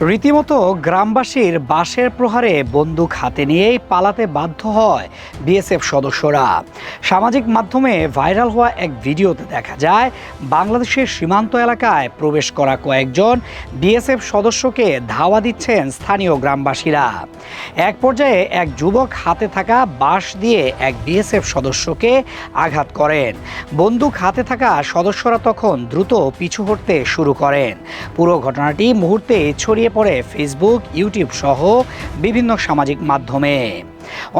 রীতিমতো গ্রামবাসীর বাঁশের প্রহারে বন্দুক হাতে নিয়েই পালাতে বাধ্য হয় বিএসএফ সদস্যরা। সামাজিক মাধ্যমে ভাইরাল হওয়া এক ভিডিওতে দেখা যায় বাংলাদেশের সীমান্ত এলাকায় প্রবেশ করা কয়েকজন বিএসএফ সদস্যকে ধাওয়া দিচ্ছেন স্থানীয় গ্রামবাসীরা। এক পর্যায়ে এক যুবক হাতে থাকা বাঁশ দিয়ে এক বিএসএফ সদস্যকে আঘাত করেন। বন্দুক হাতে থাকা সদস্যরা তখন দ্রুত পিছু হটতে শুরু করেন। পুরো ঘটনাটি মুহূর্তে ছড়িয়ে পড়ে ফেসবুক, ইউটিউব সহ বিভিন্ন সামাজিক মাধ্যমে।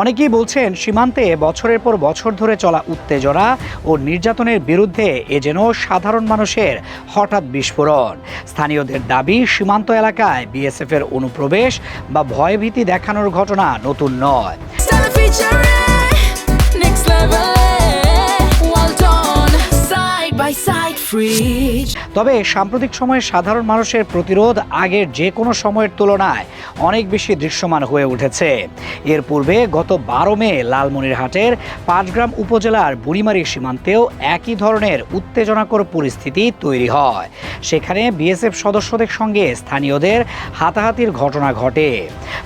অনেকেই বলছেন সীমান্তে বছরের পর বছর ধরে চলা উত্তেজনা ও নির্যাতনের বিরুদ্ধে এ যেন সাধারণ মানুষের হঠাৎ বিস্ফোরণ। স্থানীয়দের দাবি, সীমান্ত এলাকায় বিএসএফের অনুপ্রবেশ বা ভয়ভীতি দেখানোর ঘটনা নতুন নয়। তবে সাম্প্রতিক সময়ে সাধারণ মানুষের প্রতিরোধ আগের যে কোনো সময়ের তুলনায় অনেক বেশি দৃশ্যমান হয়ে উঠেছে। এর পূর্বে গত 12 মে লালমনিরহাটের পাঁচগ্রাম উপজেলার বুড়িমারি সীমান্তেও একই ধরনের উত্তেজনাকর পরিস্থিতি তৈরি হয়। সেখানে বিএসএফ সদস্যদের সঙ্গে স্থানীয়দের হাতাহাতির ঘটনা ঘটে।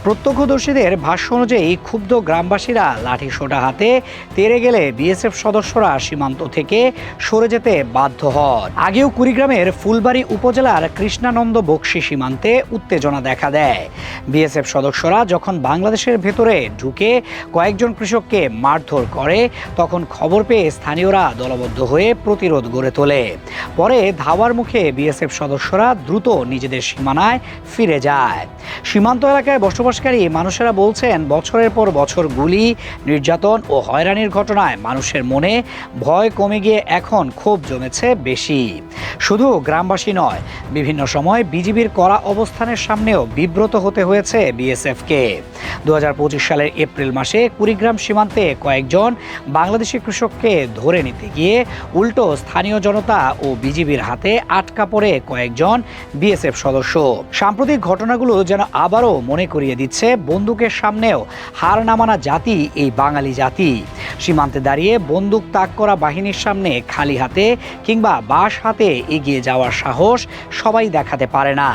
প্রত্যক্ষদর্শীদের ভাষ্য অনুযায়ী ক্ষুব্ধ গ্রামবাসীরা লাঠিসোঁটা হাতে তেড়ে গেলে বিএসএফ সদস্যরা সীমান্ত থেকে সরে যেতে বাধ্য হন। আগেও কুড়িগ্রামের ফুলবাড়ী উপজেলার কৃষ্ণানন্দ বক্সী সীমান্তে উত্তেজনা দেখা দেয়। বিএসএফ সদস্যরা যখন বাংলাদেশের ভেতরে ঢুকে কয়েকজন কৃষককে মারধর করে, তখন খবর পেয়ে স্থানীয়রা দলবদ্ধ হয়ে প্রতিরোধ গড়ে তোলে। পরে ধাওয়ার মুখে বিএসএফ সদস্যরা দ্রুত নিজেদের সীমানায় ফিরে যায়। সীমান্ত এলাকায় বসবাসকারী মানুষেরা বলছেন, বছরের পর বছর গুলি, নির্যাতন ও হয়রানির ঘটনায় মানুষের মনে ভয় কমে গিয়ে এখন ক্ষোভ জমেছে বেশি। শুধু গ্রামবাসী নয়, বিভিন্ন সময় বিজিবির কড়া অবস্থানের সামনেও বিব্রত হতে হয়েছে বিএসএফকে। 2025 সালের এপ্রিল মাসে কুড়িগ্রাম সীমান্তে কয়েকজন বাংলাদেশি কৃষককে ধরে নিতে গিয়ে উল্টো স্থানীয় জনতা ও বিজিবির হাতে আটকা পড়ে কয়েকজন বিএসএফ সদস্য। সাম্প্রতিক ঘটনাগুলো যেন আবারও মনে করিয়ে দিচ্ছে, বন্দুকের সামনেও হার না মানা জাতি এই বাঙালি জাতি। সীমান্তে দাঁড়িয়ে বন্দুক তাক করা বাহিনীর সামনে খালি হাতে কিংবা বাঁশ হাতে এগিয়ে যাওয়ার সাহস সবাই দেখাতে পারে না।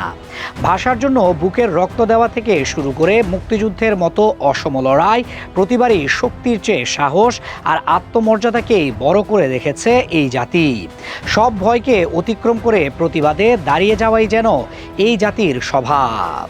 ভাষার জন্য বুকের রক্ত দেওয়া থেকে শুরু করে মুক্তিযুদ্ধের মতো অসম লড়াই, প্রতিবারই শক্তির চেয়ে সাহস আর আত্মমর্যাদাকেই বড় করে রেখেছে এই জাতি। সব ভয়কে অতিক্রম করে প্রতিবাদে দাঁড়িয়ে যাওয়াই যেন এই জাতির স্বভাব।